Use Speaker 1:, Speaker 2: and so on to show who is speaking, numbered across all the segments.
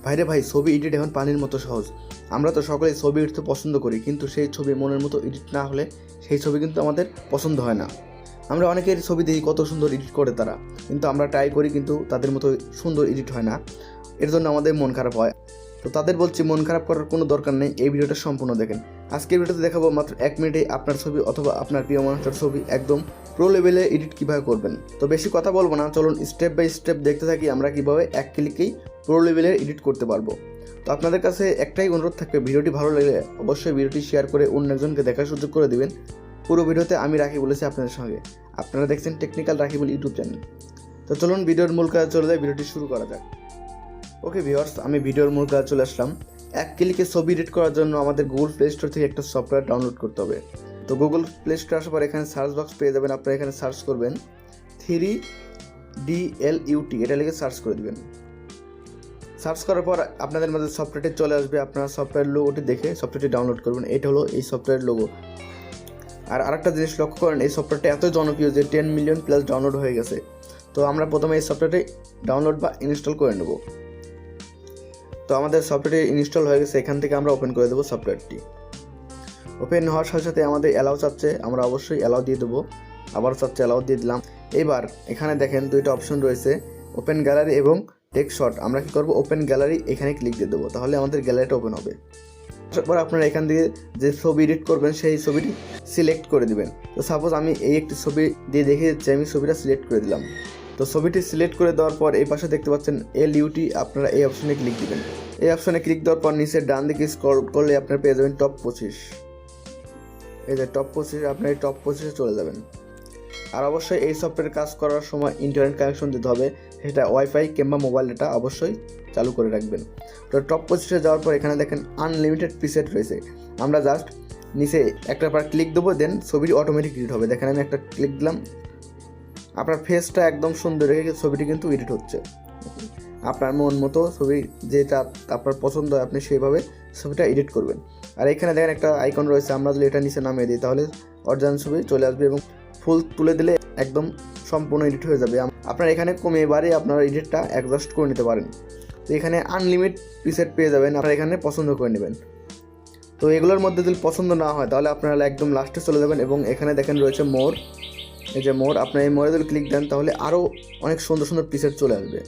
Speaker 1: ভাইরে ভাই, ছবি এডিট এখন পানির মতো সহজ। আমরা তো সকলেই ছবি এডিট পছন্দ করি, কিন্তু সেই ছবি মনের মতো এডিট না হলে সেই ছবি কিন্তু আমাদের পছন্দ হয় না। আমরা অনেকের ছবি দেখি কত সুন্দর এডিট করে তারা, কিন্তু আমরা ট্রাই করি কিন্তু তাদের মতো সুন্দর এডিট হয় না। এর জন্য আমাদের মন খারাপ হয়। তো তাদের বলছি, মন খারাপ করার কোনো দরকার নেই, এই ভিডিওটা সম্পূর্ণ দেখেন। আজকের ভিডিওতে দেখাবো মাত্র 1 মিনিটে আপনার ছবি অথবা আপনার প্রিয় মানুষটার ছবি একদম প্রো লেভেলে এডিট কীভাবে করবেন। তো বেশি কথা বলবো না, চলুন স্টেপ বাই স্টেপ দেখতে থাকি আমরা কীভাবে 1 ক্লিকেই প্রো লেভেলে এডিট করতে পারবো। তো আপনাদের কাছে একটাই অনুরোধ থাকবে, ভিডিওটি ভালো লাগলে অবশ্যই ভিডিওটি শেয়ার করে অন্য একজনকে দেখার সুযোগ করে দিবেন। পুরো ভিডিওতে আমি রাখি বলেছি আপনাদের সঙ্গে। আপনারা দেখছেন টেকনিক্যাল রাকিবুল ইউটিউব চ্যানেল। তো চলুন ভিডিওর মূল কাজ চলে যায়, ভিডিওটি শুরু করা যাক। ওকে ভিউয়ার্স, আমি ভিডিওর মূল কাজ চলে আসলাম। 1 ক্লিকে ছবি এডিট করার জন্য আমাদের গুগল প্লে স্টোর থেকে একটা সফটওয়্যার ডাউনলোড করতে হবে। তো গুগল প্লে স্টোর আসার পর এখানে সার্চ বক্স পেয়ে যাবেন। আপনারা এখানে সার্চ করবেন 3DLUT, এটা লিখে সার্চ করে দেবেন। সার্চ করার পর আপনাদের মাঝে সফটওয়্যারটি চলে আসবে। আপনারা সফটওয়্যার লোগোটি দেখে সফটওয়্যারটি ডাউনলোড করবেন। এটা হলো এই সফটওয়্যার লোগো। আর আরেকটা জিনিস লক্ষ্য করেন, এই সফটওয়্যারটা এত জনপ্রিয় যে 10 মিলিয়ন প্লাস ডাউনলোড হয়ে গেছে। তো আমরা প্রথমে এই সফটওয়্যারটি ডাউনলোড বা ইনস্টল করে নেব। তো আমাদের সফটওয়্যারটি ইনস্টল হয়ে গেছে, এখান থেকে আমরা ওপেন করে দেবো সফটওয়্যারটি। ওপেন হওয়ার সাথে সাথে আমাদের অ্যালাউ চাচ্ছে, আমরা অবশ্যই অ্যালাউ দিয়ে দেবো। আবার চাচ্ছে, অ্যালাউ দিয়ে দিলাম। এবার এখানে দেখেন দুইটা অপশন রয়েছে, ওপেন গ্যালারি এবং টেক শট। আমরা কী করবো, ওপেন গ্যালারি এখানে ক্লিক দিয়ে দেবো, তাহলে আমাদের গ্যালারিটা ওপেন হবে। তারপর আপনারা এখান থেকে যে ছবি এডিট করবেন সেই ছবিটি সিলেক্ট করে দিবেন। তো সাপোজ আমি এই একটি ছবি দিয়ে দেখিয়ে দিচ্ছি, আমি ছবিটা সিলেক্ট করে দিলাম। তো ছবিটি সিলেক্ট করে দেওয়ার পর এই পাশে দেখতে পাচ্ছেন LUT, আপনারা এই অপশনে ক্লিক দিবেন। এই অপশনে ক্লিক দেওয়ার পর নিচে ডান দিকে স্ক্রল করলে আপনারা পেয়ে যাবেন টপ 25। এই যে টপ 25, আপনার এই টপ 25-এ চলে যাবেন। আর অবশ্যই এই সফটওয়্যার কাজ করার সময় ইন্টারনেট কানেকশন দিতে হবে, সেটা ওয়াইফাই কিংবা মোবাইল ডাটা অবশ্যই চালু করে রাখবেন। তো টপ 25-এ যাওয়ার পর এখানে দেখেন আনলিমিটেড প্রিসেট রয়েছে। আমরা জাস্ট নিচে একটা বার ক্লিক দেবো, দেন ছবিটি অটোমেটিক এডিট হবে। দেখেন আমি একটা ক্লিক দিলাম, আপনার ফেসটা একদম সুন্দর রেখে ছবিটি কিন্তু এডিট হচ্ছে। আপনার মন মতো ছবি যেটা আপনার পছন্দ হয় আপনি সেইভাবে ছবিটা এডিট করবেন। আর এখানে দেখেন একটা আইকন রয়েছে, আমরা যদি এটা নিচে নামিয়ে দিই তাহলে অরিজিনাল ছবি চলে আসবে এবং ফুল তুলে দিলে একদম সম্পূর্ণ এডিট হয়ে যাবে। আপনারা এখানে কমিয়ে বাড়িয়ে আপনারা এডিটটা অ্যাডজাস্ট করে নিতে পারেন। তো এখানে আনলিমিটেড প্রিসেট পেয়ে যাবেন, আপনারা এখানে পছন্দ করে নেবেন। তো এগুলোর মধ্যে যদি পছন্দ না হয় তাহলে আপনারা একদম লাস্টে চলে যাবেন এবং এখানে দেখেন রয়েছে মোর। এই যে মোর, আপনার এই মোরে যদি ক্লিক দেন তাহলে আরও অনেক সুন্দর সুন্দর প্রিসেট চলে আসবে।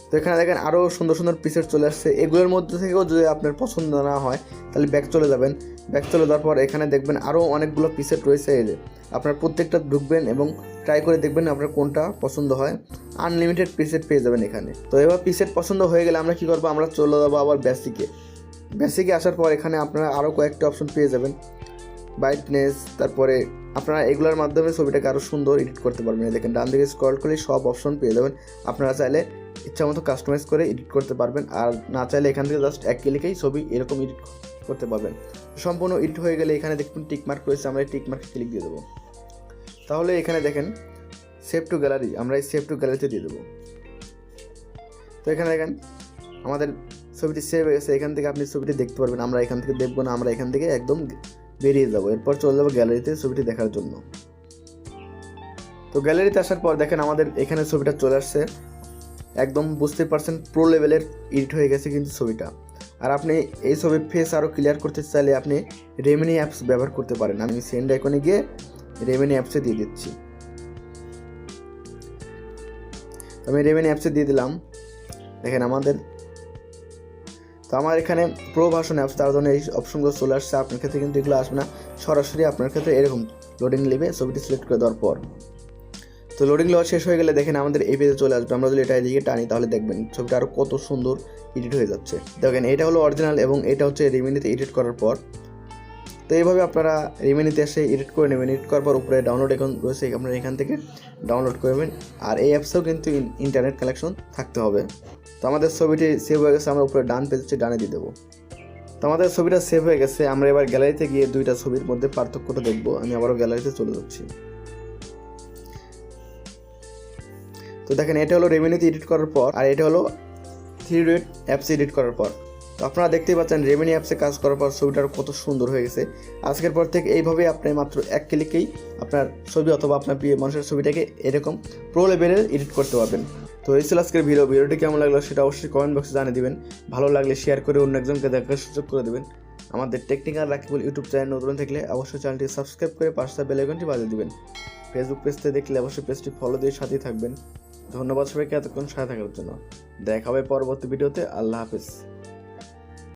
Speaker 1: তো এখানে দেখেন আরও সুন্দর সুন্দর প্রিসেট চলে আসছে। এগুলোর মধ্যে থেকেও যদি আপনার পছন্দ না হয় তাহলে ব্যাক চলে যাবেন। ব্যাক চলে যাওয়ার পর এখানে দেখবেন আরও অনেকগুলো প্রিসেট রয়েছে। এই যে আপনার প্রত্যেকটা ঢুকবেন এবং ট্রাই করে দেখবেন আপনার কোনটা পছন্দ হয়। আনলিমিটেড প্রিসেট পেয়ে যাবেন এখানে। তো এবার প্রিসেট পছন্দ হয়ে গেলে আমরা কী করবো, আমরা চলে যাবো আবার বেসিকে আসার পর এখানে আপনারা আরও কয়েকটা অপশন পেয়ে যাবেন, ব্রাইটনেস। তারপরে আপনারা এগুলোর মাধ্যমে ছবিটাকে আরও সুন্দর এডিট করতে পারবেন। দেখেন ডান দিকে স্ক্রল করলে সব অপশন পেয়ে যাবেন। আপনারা চাইলে ইচ্ছা মতো কাস্টমাইজ করে এডিট করতে পারবেন, আর না চাইলে এখান থেকে জাস্ট 1 ক্লিকেই ছবি এরকম এডিট করতে পারবেন। সম্পূর্ণ এডিট হয়ে গেলে এখানে দেখুন টিক মার্ক রয়েছে, আমরা এই টিক মার্কে ক্লিক দিয়ে দেবো। তাহলে এখানে দেখেন সেভ টু গ্যালারি, আমরা এই সেভ টু গ্যালারিতে দিয়ে দেবো। তো এখানে দেখেন আমাদের ছবিটি সেভ হয়ে গেছে। এখান থেকে আপনি ছবিটি দেখতে পারবেন। আমরা এখান থেকে দেখবো না, আমরা এখান থেকে একদম বেরিয়ে যাবো। এরপর চলে যাবো গ্যালারিতে ছবিটি দেখার জন্য। তো গ্যালারিতে আসার পর দেখেন আমাদের এখানে ছবিটা চলে আসছে, একদম বুঝতে পারছেন প্রো লেভেলের এডিট হয়ে গেছে কিন্তু ছবিটা। আর আপনি এই ছবির ফেস আরও ক্লিয়ার করতে চাইলে আপনি রেমিনি অ্যাপস ব্যবহার করতে পারেন। আমি সেন্ড আইকনে গিয়ে রেমিনি অ্যাপসে দিয়ে দিচ্ছি। আমি রেমিনি অ্যাপসে দিয়ে দিলাম। দেখেন তো আমার এখানে প্রো ভার্সন অ্যাপস, তার জন্য এই অপশনগুলো চলে আসছে। আপনার ক্ষেত্রে কিন্তু এগুলো আসবে না, সরাসরি আপনার ক্ষেত্রে এরকম লোডিং নেবে ছবিটি সিলেক্ট করে দেওয়ার পর। তো লোডিং লওয়া শেষ হয়ে গেলে দেখেন আমাদের এই পেজে চলে আসবে। আমরা যদি এটা এদিকে টানি তাহলে দেখবেন ছবিটা আরও কত সুন্দর এডিট হয়ে যাচ্ছে। দেখেন এটা হলো অরিজিনাল এবং এটা হচ্ছে রেমিনিতে এডিট করার পর। তো এইভাবে আপনারা রেমিনিতে এসে এডিট করে নেবেন। এডিট করার পর উপরে ডাউনলোড এখন রয়েছে, আপনারা এখান থেকে ডাউনলোড করবেন। আর এই অ্যাপসেও কিন্তু ইন্টারনেট কানেকশন থাকতে হবে। তো আমাদের ছবিটি সেভ হয়ে গেছে, আমরা উপরে ডান পেজে ডানে দিয়ে দেবো। তো আমাদের ছবিটা সেভ হয়ে গেছে। আমরা এবার গ্যালারিতে গিয়ে দুইটা ছবির মধ্যে পার্থক্যটা দেখবো। আমি আবারও গ্যালারিতে চলে যাচ্ছি। তো দেখেন এটা হলো রেমিনিতে এডিট করার পর, আর এটা হলো 3D অ্যাপসে এডিট করার পর। তো আপনারা দেখতেই পাচ্ছেন রেমিনি অ্যাপসে কাজ করার পর ছবিটা কত সুন্দর হয়ে গেছে। আজকের পর থেকে এইভাবে আপনি মাত্র 1 ক্লিকেই আপনার ছবি অথবা আপনার প্রিয় মানুষের ছবিটাকে এরকম প্রো লেভেলের এডিট করতে পারবেন। তো এই ছিল আজকের ভিডিওটি কেমন লাগলো সেটা অবশ্যই কমেন্ট বক্সে জানিয়ে দিবেন। ভালো লাগলে শেয়ার করে অন্য একজনকে দেখার সুযোগ করে দেবেন। আমাদের টেকনিক্যাল রাকিবুল ইউটিউব চ্যানেল নতুন থাকলে অবশ্যই চ্যানেলটি সাবস্ক্রাইব করে পাশে বেল আইকনটি বাজিয়ে দিবেন। ফেসবুক পেজতে দেখলে অবশ্যই পেজটি ফলো দিয়ে সাথেই থাকবেন। ধন্যবাদ সবাইকে এতক্ষণ সাথে থাকার জন্য। দেখা হবে পরবর্তী ভিডিওতে। আল্লাহ হাফেজ।